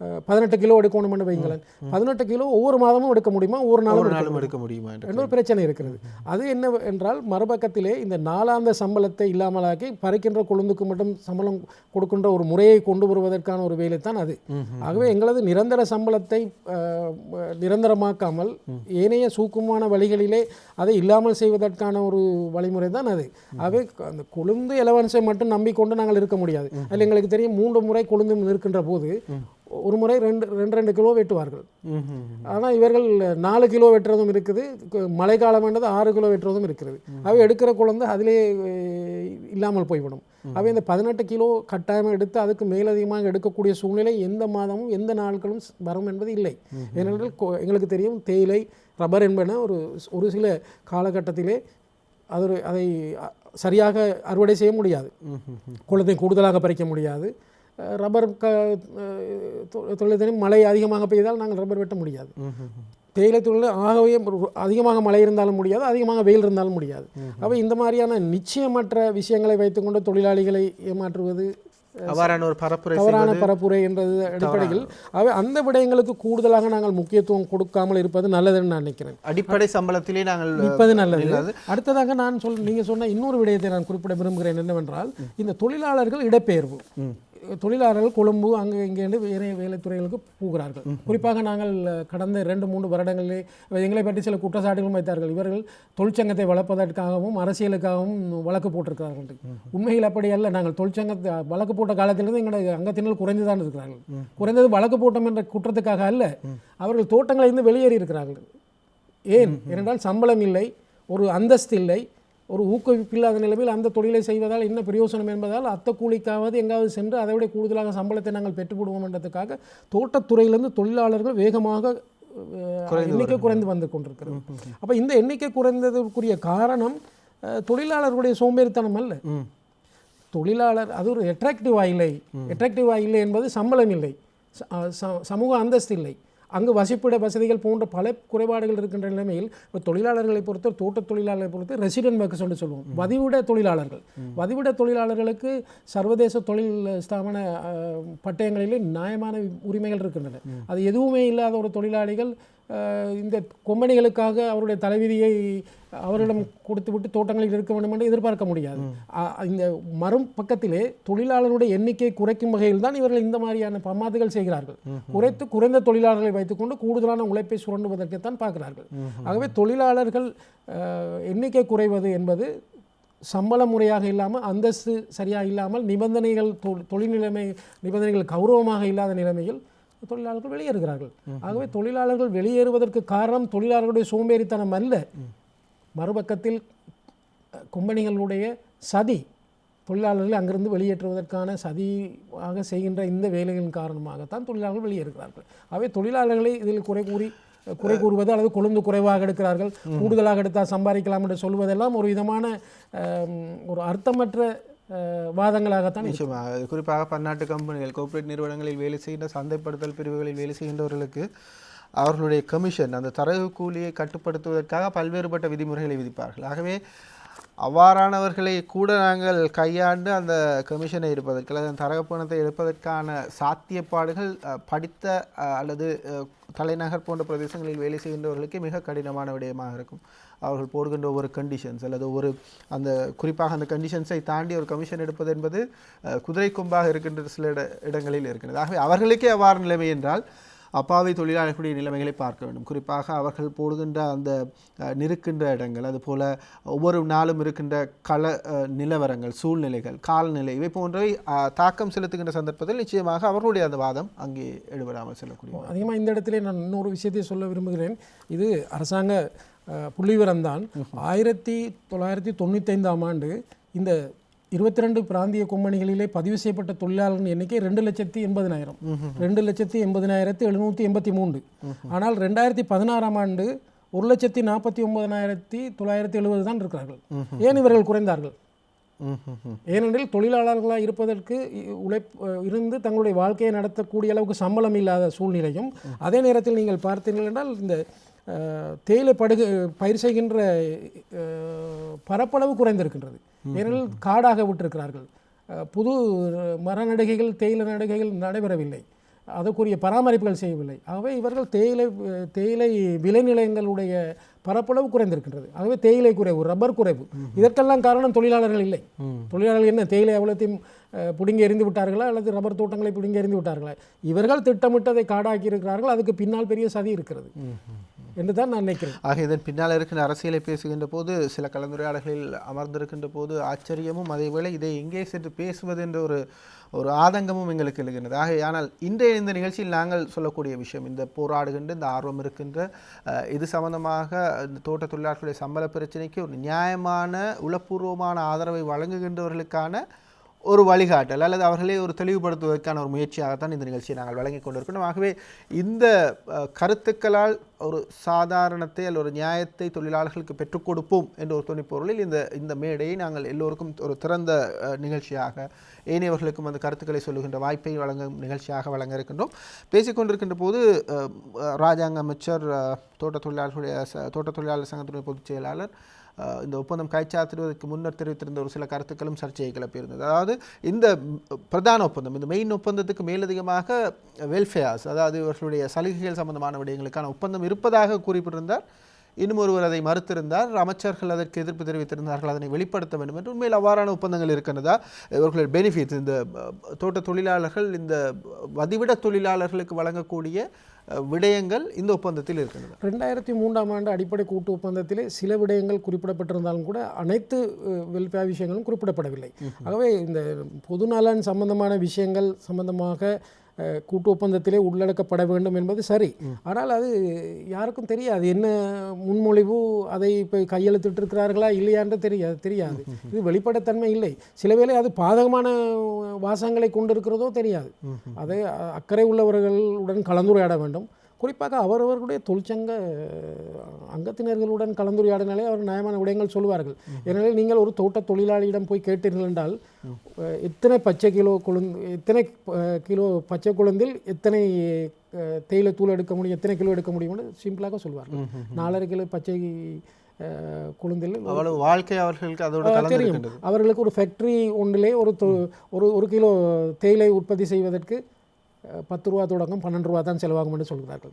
18 கிலோ எடுக்கணும் வைங்களேன். 18 கிலோ ஒவ்வொரு மாதமும் எடுக்க முடியுமா, ஒரு நாளும் எடுக்க முடியுமா என்ற ஒரு பிரச்சனை இருக்கிறது. அது என்ன என்றால், மறுபக்கத்திலே இந்த நாளாந்த சம்பளத்தை இல்லாமலாக்கி பறிக்கின்ற கொழுந்துக்கு மட்டும் சம்பளம் கொடுக்கின்ற ஒரு முறையை கொண்டு வருவதற்கான ஒரு வேலை தான் அது. ஆகவே எங்களது நிரந்தர சம்பளத்தை நிரந்தரமாக்காமல் ஏனைய சூக்குமான வழிகளிலே அதை இல்லாமல் செய்வதற்கான ஒரு வழிமுறை தான் அது. ஆகவே அந்த கொழுந்து எலவன்ஸை மட்டும் நம்பிக்கொண்டு நாங்கள் இருக்க முடியாது. அதில் எங்களுக்கு தெரியும் 3 முறை கொழுந்து இருக்கின்ற போது ஒரு முறை 2 கிலோ வெட்டுவார்கள். ஆனால் இவர்கள் 4 கிலோ வெட்டுறதும் இருக்குது, மழைக்காலம் வேண்டது 6 கிலோ வெட்டுறதும் இருக்கிறது. அவை எடுக்கிற குழந்தை அதிலே இல்லாமல் போய்விடும். அவை இந்த 18 கிலோ கட்டாயமாக எடுத்து அதுக்கு மேலதிகமாக எடுக்கக்கூடிய சூழ்நிலை எந்த மாதமும் எந்த நாட்களும் வரும் என்பது இல்லை. ஏனென்றால் எங்களுக்கு தெரியும், தேயிலை, ரப்பர் என்பன ஒரு சில காலகட்டத்திலே அதை சரியாக அறுவடை செய்ய முடியாது, குளத்தை கூடுதலாக பறிக்க முடியாது. ரப்பர் தொழில் மழை அதிகமாக பெய்தால் நாங்கள் ரப்பர் வெட்ட முடியாது. தேயிலை தொழில் ஆகவே அதிகமாக மழை இருந்தாலும் முடியாது, அதிகமாக வெயில் இருந்தாலும் முடியாது. அவை இந்த மாதிரியான நிச்சயமற்ற விஷயங்களை வைத்துக்கொண்டு தொழிலாளிகளை ஏமாற்றுவது அவ்வாறான ஒரு பரப்புரை தவறான பரப்புரை என்றது அடிப்படையில் அந்த விடயங்களுக்கு கூடுதலாக நாங்கள் முக்கியத்துவம் கொடுக்காமல் இருப்பது நல்லதுன்னு நான் நினைக்கிறேன். அடிப்படை சம்பளத்திலே நாங்கள் நிற்பது நல்லது. அடுத்ததாக நான் நீங்கள் சொன்ன இன்னொரு விடயத்தை நான் குறிப்பிட விரும்புகிறேன் என்னவென்றால், இந்த தொழிலாளர்கள் இடப்பெயர்வு. தொழிலாளர்கள் கொழும்பு அங்கே இங்கேருந்து வேறு வேலைத்துறைகளுக்கு போகிறார்கள். குறிப்பாக நாங்கள் கடந்த 2-3 வருடங்களிலே எங்களை பற்றி சில குற்றச்சாட்டுகளும் வைத்தார்கள். இவர்கள் தொழிற்சங்கத்தை வளர்ப்பதற்காகவும் அரசியலுக்காகவும் வழக்கு போட்டிருக்கிறார்கள். உண்மையில் அப்படி அல்ல. நாங்கள் தொழிற்சங்கத்தை வழக்கு போட்ட காலத்திலிருந்து எங்களுடைய அங்கத்தினர் குறைந்து தான் இருக்கிறார்கள். குறைந்தது வழக்கு போட்டோம் என்ற குற்றத்துக்காக அல்ல, அவர்கள் தோட்டங்களிலிருந்து வெளியேறி இருக்கிறார்கள். ஏனென்றால் சம்பளம் இல்லை, ஒரு அந்தஸ்து இல்லை, ஒரு ஊக்குவிப்பில்லாத நிலைமையில் அந்த தொழிலை செய்வதால் என்ன பிரயோசனம் என்பதால் அத்த கூலிக்காவது எங்காவது சென்று அதை விட கூடுதலாக சம்பளத்தை நாங்கள் பெற்றுவிடுவோம் என்றதுக்காக தோட்டத்துறையிலிருந்து தொழிலாளர்கள் வேகமாக எண்ணிக்கை குறைந்து வந்து கொண்டிருக்கிறது. அப்போ இந்த எண்ணிக்கை குறைந்ததற்குரிய காரணம் தொழிலாளர்களுடைய சோம்பேறித்தனம் அல்ல. தொழிலாளர் அது ஒரு அட்ராக்டிவாக இல்லை என்பது சம்பளம் இல்லை, சமூக அந்தஸ்து இல்லை, அங்கு வசிப்பிட வசதிகள் போன்ற பல குறைபாடுகள் இருக்கின்ற நிலைமையில் இப்போ தொழிலாளர்களை பொறுத்த தோட்ட தொழிலாளர்களை பொறுத்த ரெசிடென்ட் ஒர்க்கர்ஸ் என்று சொல்லுவோம், வதிவிட தொழிலாளர்கள். வதிவிட தொழிலாளர்களுக்கு சர்வதேச தொழில் ஸ்தாபன பட்டயங்களிலே நியாயமான உரிமைகள் இருக்கின்றன. அது எதுவுமே இல்லாத ஒரு தொழிலாளிகள் இந்த கொம்பனிகளுக்காக அவருடைய தலைவிதியை அவரிடம் கொடுத்துவிட்டு தோட்டங்களில் இருக்க வேண்டும் என்று எதிர்பார்க்க முடியாது. இந்த மறுபக்கத்திலே தொழிலாளர்களுடைய எண்ணிக்கையை குறைக்கும் வகையில் தான் இவர்கள் இந்த மாதிரியான பம்மாதுகள் செய்கிறார்கள். குறைந்த தொழிலாளர்களை வைத்துக்கொண்டு கூடுதலான உழைப்பை சுரண்டுவதற்குத்தான் பார்க்கிறார்கள். ஆகவே தொழிலாளர்கள் எண்ணிக்கை குறைவது என்பது சம்பள முறையாக இல்லாமல், அந்தஸ்து சரியாக இல்லாமல், நிபந்தனைகள் தொழில் நிலைமை நிபந்தனைகள் கௌரவமாக இல்லாத நிலைமையில் தொழிலாளர்கள் வெளியேறுகிறார்கள். ஆகவே தொழிலாளர்கள் வெளியேறுவதற்கு காரணம் தொழிலாளர்களுடைய சோம்பேறித்தனம் அல்ல, மறுபக்கத்தில் கொம்பனிகளுடைய சதி. தொழிலாளர்களை அங்கிருந்து வெளியேற்றுவதற்கான சதியாக செய்கின்ற இந்த வேலைகளின் காரணமாகத்தான் தொழிலாளர்கள் வெளியேறுகிறார்கள். ஆகவே தொழிலாளர்களை இதில் குறை கூறுவது அல்லது கொழுந்து குறைவாக எடுக்கிறார்கள், கூடுதலாக எடுத்தால் சம்பாதிக்கலாம் என்று சொல்வதெல்லாம் ஒரு விதமான ஒரு அர்த்தமற்ற வாதங்களாகத்தான். நிச்சயமாக குறிப்பாக பன்னாட்டு கம்பெனிகள், கோர்ப்பரேட் நிறுவனங்களில் வேலை செய்கின்ற சந்தைப்படுத்தல் பிரிவுகளில் வேலை செய்கின்றவர்களுக்கு அவர்களுடைய கமிஷன், அந்த தரகு கூலியை கட்டுப்படுத்துவதற்காக பல்வேறுபட்ட விதிமுறைகளை விதிப்பார்கள். ஆகவே அவ்வாறானவர்களை கூட நாங்கள் கையாண்டு அந்த கமிஷனை எடுப்பதற்கு அல்லது அந்த தரகு பணத்தை எடுப்பதற்கான சாத்தியப்பாடுகள் படித்த அல்லது தலைநகர் போன்ற பிரதேசங்களில் வேலை செய்கின்றவர்களுக்கு மிக கடினமான விடயமாக இருக்கும். அவர்கள் போடுகின்ற ஒவ்வொரு கண்டிஷன்ஸ் அல்லது அந்த குறிப்பாக அந்த கண்டிஷன்ஸை தாண்டி ஒரு கமிஷன் எடுப்பது என்பது குதிரை கொம்பாக இருக்கின்ற சில இடங்களில் இருக்கின்றது. ஆகவே அவர்களுக்கே அவ்வாறு நிலைமை என்றால் அப்பாவி தொழிலாளர்களுடைய நிலைமைகளை பார்க்க வேண்டும். குறிப்பாக அவர்கள் போடுகின்ற அந்த நிற்கின்ற இடங்கள், அதுபோல் ஒவ்வொரு நாளும் இருக்கின்ற நிலவரங்கள், சூழ்நிலைகள், காலநிலை, இவை போன்றவை தாக்கம் செலுத்துகின்ற சந்தர்ப்பத்தில் நிச்சயமாக அவர்களுடைய அந்த வாதம் அங்கே எடுபடாமல் செல்லக்கூடிய. அதிகமாக இந்த இடத்துல நான் இன்னொரு விஷயத்தை சொல்ல விரும்புகிறேன். இது அரசாங்க புள்ளிவிவரம்தான். 1995ஆம் ஆண்டு இந்த 22 பிராந்திய கொம்பனிகளிலே பதிவு செய்யப்பட்ட தொழிலாளர்கள் எண்ணிக்கை 2,80,000 2,80,783. ஆனால் 2016ஆம் ஆண்டு 1,49,970 தான் இருக்கிறார்கள். ஏன் இவர்கள் குறைந்தார்கள்? ஏனென்றால் தொழிலாளர்களாக இருப்பதற்கு இருந்து தங்களுடைய வாழ்க்கையை நடத்தக்கூடிய அளவுக்கு சம்பளம் இல்லாத சூழ்நிலையும், அதே நேரத்தில் நீங்கள் பார்த்தீர்கள் என்றால் இந்த தேயிலை பயிர் செய்கின்ற பரப்பளவு குறைந்திருக்கின்றது. ஏனெனில் காடாக விட்டிருக்கிறார்கள். புது மர நடுகைகள், தேயிலை நடுகைகள் நடைபெறவில்லை, அதற்குரிய பராமரிப்புகள் செய்யவில்லை. ஆகவே இவர்கள் தேயிலை விளைநிலையங்களுடைய பரப்பளவு குறைந்திருக்கின்றது. ஆகவே தேயிலை குறைவு, ரப்பர் குறைவு, இதற்கெல்லாம் காரணம் தொழிலாளர்கள் இல்லை. தொழிலாளர்கள் என்ன தேயிலை அவ்வளோத்தையும் பிடுங்கி எறிந்து விட்டார்களா அல்லது ரப்பர் தோட்டங்களை பிடுங்கி எறிந்து விட்டார்களா? இவர்கள் திட்டமிட்டதை காடாக்கி இருக்கிறார்கள். அதுக்கு பின்னால் பெரிய சதி இருக்கிறது என்று தான் நான் நினைக்கிறேன். ஆக இதன் பின்னால் இருக்கின்ற அரசியலை பேசுகின்ற போது, சில கலந்துரையாடல்களில் அமர்ந்திருக்கின்ற போது ஆச்சரியமும் அதேவேளை இதை எங்கே சென்று பேசுவது என்ற ஒரு ஆதங்கமும் எங்களுக்கு எழுகின்றது. ஆனால் இன்றைய இந்த நிகழ்ச்சியில் நாங்கள் சொல்லக்கூடிய விஷயம், இந்த போராடுகின்ற இந்த ஆர்வம் இருக்கின்ற இது சம்பந்தமாக இந்த தோட்ட தொழிலாளர்களுடைய சம்பள பிரச்சனைக்கு ஒரு நியாயமான உளப்பூர்வமான ஆதரவை வழங்குகின்றவர்களுக்கான ஒரு வழிகாட்டல் அல்லது அவர்களே ஒரு தெளிவுபடுத்துவதற்கான ஒரு முயற்சியாகத்தான் இந்த நிகழ்ச்சியை நாங்கள் வழங்கி கொண்டிருக்கணும். ஆகவே இந்த கருத்துக்களால் ஒரு சாதாரணத்தை அல்லது ஒரு நியாயத்தை தொழிலாளர்களுக்கு பெற்றுக் கொடுப்போம் என்ற ஒரு துணிப்பொருளில் இந்த மேடையை நாங்கள் எல்லோருக்கும் ஒரு திறந்த நிகழ்ச்சியாக, ஏனையவர்களுக்கும் அந்த கருத்துக்களை சொல்லுகின்ற வாய்ப்பை வழங்கும் நிகழ்ச்சியாக வழங்க இருக்கின்றோம். பேசிக்கொண்டிருக்கின்ற போது இராஜாங்க அமைச்சர், தோட்ட தொழிலாளர் சங்கத்தினுடைய பொதுச் செயலாளர் இந்த ஒப்பந்தம் கைச்சாத்திடுவதற்கு முன்னர் தெரிவித்திருந்த ஒரு சில கருத்துக்களும் சர்ச்சையை கிளப்பியிருந்தது. அதாவது இந்த பிரதான ஒப்பந்தம், இந்த மெயின் ஒப்பந்தத்துக்கு மேலதிகமாக வெல்ஃபேர்ஸ், அதாவது இவர்களுடைய சலுகைகள் சம்பந்தமான விடயங்களுக்கான ஒப்பந்தம் இருப்பதாக குறிப்பிட்டிருந்தார். இன்னும் ஒருவர் அதை மறுத்திருந்தார். அமைச்சர்கள் அதற்கு எதிர்ப்பு தெரிவித்திருந்தார்கள், அதனை வெளிப்படுத்த வேண்டும் என்று. உண்மையில் அவ்வாறான ஒப்பந்தங்கள் இருக்கின்றதா? இவர்களுடைய பெனிஃபிட், இந்த தோட்ட தொழிலாளர்கள் இந்த வதிவிட தொழிலாளர்களுக்கு வழங்கக்கூடிய விடயங்கள் இந்த ஒப்பந்தத்தில் இருக்கின்றன. 2003ஆம் ஆண்டு அடிப்படை கூட்டு ஒப்பந்தத்திலே சில விடயங்கள் குறிப்பிடப்பட்டிருந்தாலும் கூட அனைத்து வெல்ஃபேர் விஷயங்களும் குறிப்பிடப்படவில்லை. ஆகவே இந்த பொதுநலன் சம்பந்தமான விஷயங்கள் சம்பந்தமாக கூட்டு ஒப்பந்தத்திலே உள்ளடக்கப்பட வேண்டும் என்பது சரி. ஆனால் அது யாருக்கும் தெரியாது, என்ன முன்மொழிவு, அதை இப்போ கையெழுத்திட்டு இருக்கிறார்களா இல்லையான்னு தெரியாது. இது வெளிப்படைத்தன்மை இல்லை. சில வேளை அது பாதகமான வாசகங்களை கொண்டிருக்கிறதோ தெரியாது. அதை அக்கறை உள்ளவர்களுடன் கலந்துரையாட வேண்டும். குறிப்பாக அவரவர்களுடைய தொழிற்சங்க அங்கத்தினர்களுடன் கலந்துரையாடினாலே அவர் நியாயமான விடயங்கள் சொல்லுவார்கள். எனவே நீங்கள் ஒரு தோட்ட தொழிலாளியிடம் போய் கேட்டீர்கள் என்றால் எத்தனை கிலோ பச்சை குழந்தில் எத்தனை தேயிலை தூள் எடுக்க முடியும், எத்தனை கிலோ எடுக்க முடியும்னு சிம்பிளாக சொல்வார்கள். 4.5 கிலோ பச்சை கொழுந்தில் அவ்வளவு வாழ்க்கை அவர்களுக்கு அதோட தெரியும். அவர்களுக்கு ஒரு ஃபேக்ட்ரி ஒன்றிலே ஒரு கிலோ தேயிலை உற்பத்தி செய்வதற்கு 10 ரூபா தொடக்கம் 12 ரூபா தான் செலவாகும் என்று சொல்கிறார்கள்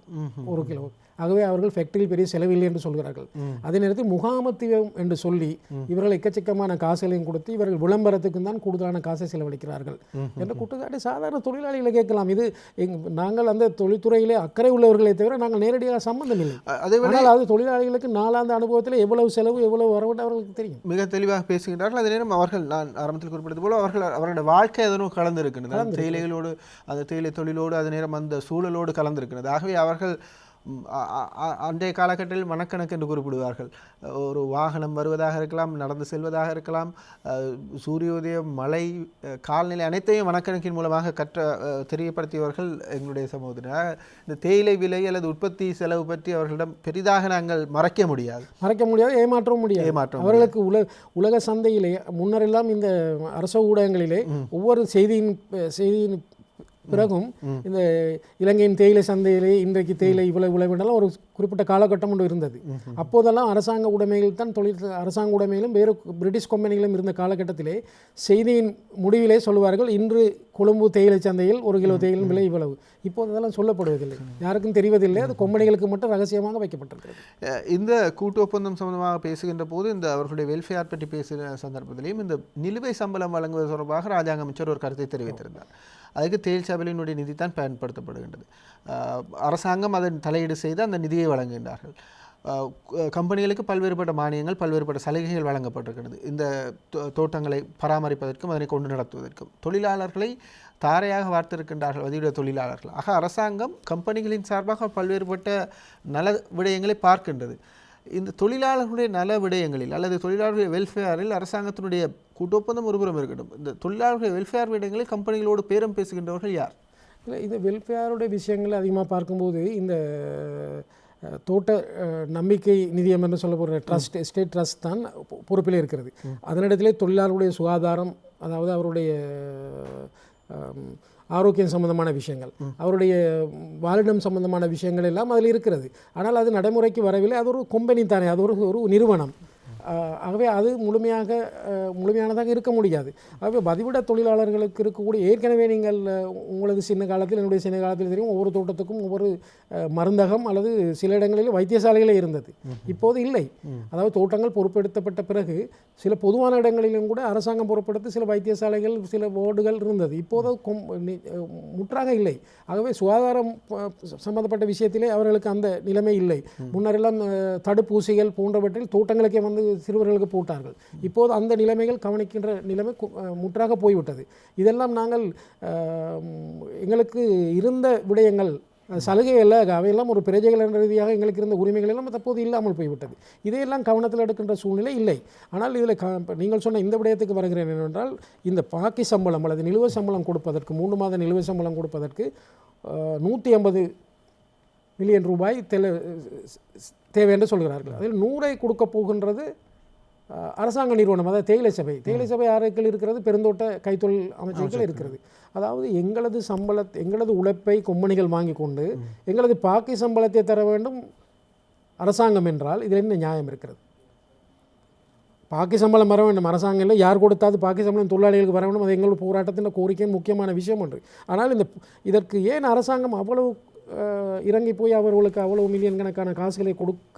ஒரு கிலோ. ஆகவே அவர்கள் ஃபேக்டரியில் பெரிய செலவில்லை என்று சொல்கிறார்கள். அதே நேரத்தில் முகாமத்துவம் என்று சொல்லி இவர்கள் எக்கச்சக்கமான காசுகளையும் கொடுத்து இவர்கள் விளம்பரத்துக்கு தான் கூடுதலான காசை செலவழிக்கிறார்கள் என்ற குற்றச்சாட்டு சாதாரண தொழிலாளிகளை கேட்கலாம். இது நாங்கள் அந்த தொழில்துறையிலே அக்கறை உள்ளவர்களை தவிர நாங்கள் நேரடியாக சம்பந்தம் இல்லை. ஆனால் அது தொழிலாளிகளுக்கு நாளாந்த அனுபவத்தில் எவ்வளவு செலவு எவ்வளவு வரவு அவர்களுக்கு தெரியும். மிக தெளிவாக பேசுகின்றார்கள். அதே நேரம் அவர்கள், நான் ஆரம்பத்தில் குறிப்பிட்டது போல, அவர்களுடைய வாழ்க்கை அதனும் கலந்திருக்கின்றது. தேயிலைகளோடு, அந்த தேயிலை தொழிலோடு, அதே நேரம் அந்த சூழலோடு கலந்திருக்கிறது. ஆகவே அவர்கள் அன்றைய காலகட்டத்தில் மனக்கணக்கு என்று குறிப்பிடுவார்கள். ஒரு வாகனம் வருவதாக இருக்கலாம், நடந்து செல்வதாக இருக்கலாம், சூரியோதயம், மழை, கால்நிலை அனைத்தையும் மனக்கணக்கின் மூலமாக தெரியப்படுத்தியவர்கள் எங்களுடைய சமூகத்தினர். இந்த தேயிலை விலை அல்லது உற்பத்தி செலவு பற்றி அவர்களிடம் பெரிதாக நாங்கள் மறைக்க முடியாது, ஏமாற்றவும் முடியாது. அவர்களுக்கு உலக சந்தையிலே முன்னரெல்லாம் இந்த அரச ஊடகங்களிலே ஒவ்வொரு செய்தியின் பிறகும் இந்த இலங்கையின் தேயிலை சந்தையிலே இன்றைக்கு தேயிலை இவ்வளவு விளைவிடலாம் ஒரு குறிப்பிட்ட காலகட்டம் ஒன்று இருந்தது. அப்போதெல்லாம் அரசாங்க உடைமைகள் தான் அரசாங்க உடைமையிலும் வேறு பிரிட்டிஷ் கம்பெனிகளும் இருந்த காலகட்டத்திலே செய்தியின் முடிவிலே சொல்லுவார்கள், இன்று கொழும்பு தேயிலை சந்தையில் 1 கிலோ தேயிலின் விலை இவ்வளவு. இப்போது அதெல்லாம் சொல்லப்படுவதில்லை, யாருக்கும் தெரிவதில்லை. அது கொம்பனிகளுக்கு மட்டும் ரகசியமாக வைக்கப்பட்டிருக்கிறது. இந்த கூட்டு ஒப்பந்தம் சம்பந்தமாக பேசுகின்ற போது இந்த அவர்களுடைய வெல்ஃபேர் பற்றி பேசுகிற சந்தர்ப்பத்திலையும் இந்த நிலுவை சம்பளம் வழங்குவது தொடர்பாக ராஜாங்க அமைச்சர் ஒரு கருத்தை தெரிவித்திருந்தார். அதுக்கு தேயிலை சபையினுடைய நிதி தான் பயன்படுத்தப்படுகின்றது. அரசாங்கம் அதன் தலையீடு செய்து அந்த நிதியை வழங்குகின்றார்கள். கம்பெனிகளுக்கு பல்வேறுபட்ட மானியங்கள், பல்வேறுபட்ட சலுகைகள் வழங்கப்பட்டிருக்கிறது இந்த தோட்டங்களை பராமரிப்பதற்கும் அதனை கொண்டு நடத்துவதற்கும். தொழிலாளர்களை தாரையாக வார்த்திருக்கின்றார்கள் வதிவிட தொழிலாளர்கள். ஆக அரசாங்கம் கம்பெனிகளின் சார்பாக பல்வேறுபட்ட நல விடயங்களை பார்க்கின்றது. இந்த தொழிலாளர்களுடைய நல விடயங்களில் அல்லது தொழிலாளர்களுடைய வெல்ஃபேரில் அரசாங்கத்தினுடைய கூட்டு ஒப்பந்தம் ஒருபுறம் இருக்கட்டும், இந்த தொழிலாளர்களுடைய வெல்ஃபேர் விடயங்களில் கம்பெனிகளோடு பேரம் பேசுகின்றவர்கள் யார்? இல்லை, இந்த வெல்ஃபேருடைய விஷயங்களை அதிகமாக பார்க்கும்போது இந்த தோட்ட நம்பிக்கை நிதியம் என்று சொல்லப்படுற ட்ரஸ்ட், ஸ்டேட் ட்ரஸ்ட் தான் பொறுப்பில் இருக்கிறது. அதனிடத்திலே தொழிலாளர்களுடைய சுகாதாரம், அதாவது அவருடைய ஆரோக்கியம் சம்பந்தமான விஷயங்கள், அவருடைய வாழிடம் சம்பந்தமான விஷயங்கள் எல்லாம் அதில் இருக்கிறது. ஆனால் அது நடைமுறைக்கு வரவில்லை. அது ஒரு கம்பெனி தானே, அது ஒரு நிறுவனம். ஆகவே அது முழுமையானதாக இருக்க முடியாது. ஆகவே வதிவிட தொழிலாளர்களுக்கு இருக்கக்கூடிய, ஏற்கனவே நீங்கள் உங்களது சின்ன காலத்தில், என்னுடைய சின்ன காலத்தில் தெரியும், ஒவ்வொரு தோட்டத்துக்கும் ஒவ்வொரு மருந்தகம் அல்லது சில இடங்களில் வைத்தியசாலைகளே இருந்தது. இப்போது இல்லை. அதாவது தோட்டங்கள் பொறுப்பெடுத்தப்பட்ட பிறகு சில பொதுவான இடங்களிலும் கூட அரசாங்கம் பொறுப்பெடுத்து சில வைத்தியசாலைகள், சில வார்டுகள் இருந்தது. இப்போது முற்றாக இல்லை. ஆகவே சுகாதாரம் சம்பந்தப்பட்ட விஷயத்திலே அவர்களுக்கு அந்த நிலைமை இல்லை. முன்னரெல்லாம் தடுப்பூசிகள் போன்றவற்றில் தோட்டங்களுக்கே வந்து சிறுவர்களுக்கு போட்டார்கள். இப்போது அந்த நிலைமைகள் கவனிக்கின்ற நிலைமை முற்றாக போய்விட்டது. இதெல்லாம் நாங்கள் எங்களுக்கு இருந்த விடயங்கள், சலுகை அல்ல, அவையெல்லாம் ஒரு பிரஜைகள் என்ற ரீதியாக எங்களுக்கு இருந்த உரிமைகள் எல்லாம் தற்போது இல்லாமல் போய்விட்டது. இதையெல்லாம் கவனத்தில் எடுக்கின்ற சூழ்நிலை இல்லை. ஆனால் இதில் நீங்கள் சொன்ன இந்த விடயத்துக்கு வருகிறேன் என்னவென்றால், இந்த பாக்கி சம்பளம் அல்லது நிலுவை சம்பளம் கொடுப்பதற்கு, 3 மாத நிலுவை சம்பளம் கொடுப்பதற்கு 150 மில்லியன் ரூபாய் தேவை என்று சொல்கிறார்கள். அதில் 100 கொடுக்க போகின்றது அரசாங்க நிறுவனம், அதாவது தேயிலை சபை. தேயிலை சபை ஆரோக்கியம் இருக்கிறது, பெருந்தோட்ட கைத்தொழில் அமைச்சர்கள் இருக்கிறது. அதாவது எங்களது உழைப்பை கொம்பனிகள் வாங்கி கொண்டு எங்களது பாக்கி சம்பளத்தை தர வேண்டும் அரசாங்கம் என்றால் இதில் என்ன நியாயம் இருக்கிறது? பாக்கி சம்பளம் வர வேண்டும், அரசாங்கம் இல்லை யார் கொடுத்தாது பாக்கி சம்பளம் தொழிலாளிகளுக்கு வர வேண்டும், அது எங்கள் போராட்டத்தின் கோரிக்கை முக்கியமான விஷயம் ஒன்று. ஆனால் இதற்கு ஏன் அரசாங்கம் அவ்வளவு இறங்கி போய் அவர்களுக்கு அவ்வளவு மில்லியன் கணக்கான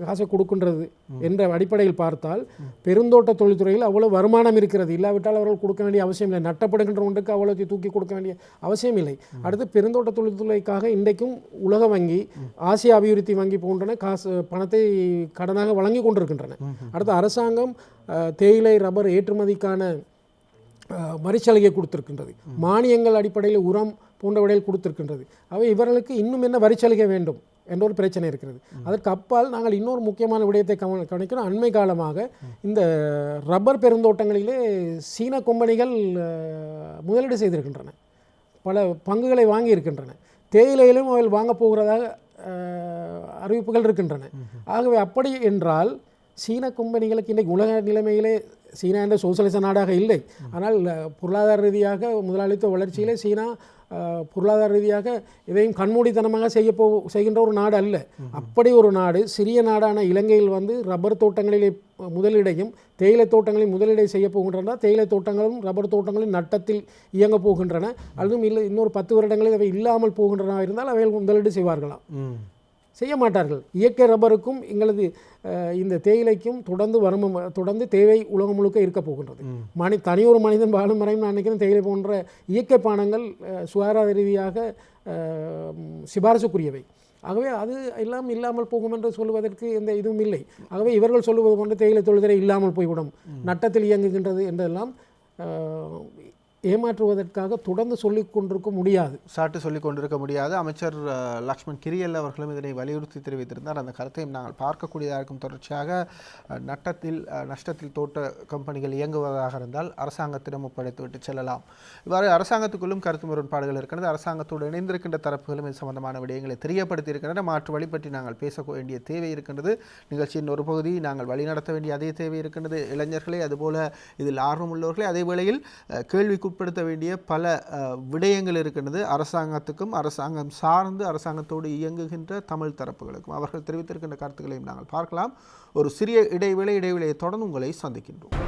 காசை கொடுக்கின்றது என்ற அடிப்படையில் பார்த்தால் பெருந்தோட்ட தொழில்துறையில் அவ்வளவு வருமானம் இருக்கிறது. இல்லாவிட்டால் அவர்கள் கொடுக்க வேண்டிய அவசியம் இல்லை. நட்டப்படுகின்ற ஒன்றுக்கு அவ்வளவு தூக்கி கொடுக்க வேண்டிய அவசியம் இல்லை. அடுத்து பெருந்தோட்ட தொழில்துறைக்காக இன்றைக்கும் உலக வங்கி, ஆசிய அபிவிருத்தி வங்கி போன்றன பணத்தை கடனாக வழங்கி கொண்டிருக்கின்றன. அடுத்து அரசாங்கம் தேயிலை ரப்பர் ஏற்றுமதிக்கான வரிச்சலுகை கொடுத்திருக்கின்றது. மானியங்கள் அடிப்படையில் உரம் போன்ற விடையில் கொடுத்திருக்கின்றது. அவை இவர்களுக்கு இன்னும் என்ன வரிச்சலுகை வேண்டும் என்ற ஒரு பிரச்சனை இருக்கிறது. அதற்கு அப்பால் நாங்கள் இன்னொரு முக்கியமான விடயத்தை கவனிக்கிறோம். அண்மை காலமாக இந்த ரப்பர் பெருந்தோட்டங்களிலே சீன கம்பெனிகள் முதலீடு செய்திருக்கின்றன, பல பங்குகளை வாங்கி இருக்கின்றன. தேயிலையிலும் அவர்கள் வாங்கப் போகிறதாக அறிவிப்புகள் இருக்கின்றன. ஆகவே அப்படி என்றால் சீன கம்பெனிகளுக்கு இன்றைக்கு உலக நிலைமையிலே சீனா என்ற சோசியலிச நாடாக இல்லை, ஆனால் பொருளாதார ரீதியாக முதலாளித்துவ வளர்ச்சியிலே சீனா பொருளாதார ரீதியாக இதையும் கண்மூடித்தனமாக செய்கின்ற ஒரு நாடு அல்ல. அப்படி ஒரு நாடு சிறிய நாடான இலங்கையில் வந்து ரப்பர் தோட்டங்களிலே முதலீடையும் தேயிலை தோட்டங்களில் முதலீடை செய்ய போகின்றன. தேயிலை தோட்டங்களும் ரப்பர் தோட்டங்களும் நட்டத்தில் இயங்க போகின்றன. அதுவும் இல்லை இன்னொரு 10 வருடங்களில் அவை இல்லாமல் போகின்றன இருந்தால் அவைகள் முதலீடு செய்வார்களாம், செய்ய மாட்டார்கள். இயற்கை ரப்பருக்கும் எங்களது இந்த தேயிலைக்கும் தொடர்ந்து தேவை உலகம் முழுக்க இருக்க போகின்றது. தனியொரு மனிதன் வாழும் வரையும் நான் நினைக்கிறேன் தேயிலை போன்ற இயற்கை பானங்கள் சுகாதார ரீதியாக சிபாரிசுக்குரியவை. ஆகவே அது எல்லாம் இல்லாமல் போகும் என்று சொல்லுவதற்கு எந்த இதுவும் இல்லை. ஆகவே இவர்கள் சொல்லுவது போன்று தேயிலை தொழில்துறை இல்லாமல் போய்விடும், நட்டத்தில் இயங்குகின்றது என்றெல்லாம் ஏமாற்றுவதற்காக தொடர்ந்து சொல்லிக் கொண்டிருக்க முடியாது, சாட்டு சொல்லிக் கொண்டிருக்க முடியாது. அமைச்சர் லக்ஷ்மன் கிரியல் அவர்களும் இதனை வலியுறுத்தி தெரிவித்திருந்தார். அந்த கருத்தையும் நாங்கள் பார்க்கக்கூடியதாக இருக்கும். தொடர்ச்சியாக நஷ்டத்தில் தோட்ட கம்பெனிகள் இயங்குவதாக இருந்தால் அரசாங்கத்திடம் ஒப்படைத்துவிட்டு செல்லலாம். இவ்வாறு அரசாங்கத்துக்குள்ளும் கருத்து முரண்பாடுகள் இருக்கிறது. அரசாங்கத்தோடு இணைந்திருக்கின்ற தரப்புகளும் இது சம்பந்தமான விடயங்களை தெரியப்படுத்தி இருக்கின்றன. மாற்று வழி பற்றி நாங்கள் பேச வேண்டிய தேவை இருக்கின்றது. நிகழ்ச்சியின் ஒரு பகுதி நாங்கள் வழிநடத்த வேண்டிய அதே தேவை இருக்கின்றது. இளைஞர்களே அதுபோல இதில் ஆர்வம் உள்ளவர்களே அதே வேளையில் கேள்விக்கு உட்படுத்த வேண்டிய பல விடயங்கள் இருக்கின்றது. அரசாங்கத்துக்கும் அரசாங்கம் சார்ந்து அரசாங்கத்தோடு இயங்குகின்ற தமிழ் தரப்புகளுக்கும் அவர்கள் தெரிவித்திருக்கின்ற கருத்துக்களையும் நாங்கள் பார்க்கலாம். ஒரு சிறிய இடைவேளையை தொடர்ந்து உங்களை சந்திக்கின்றோம்.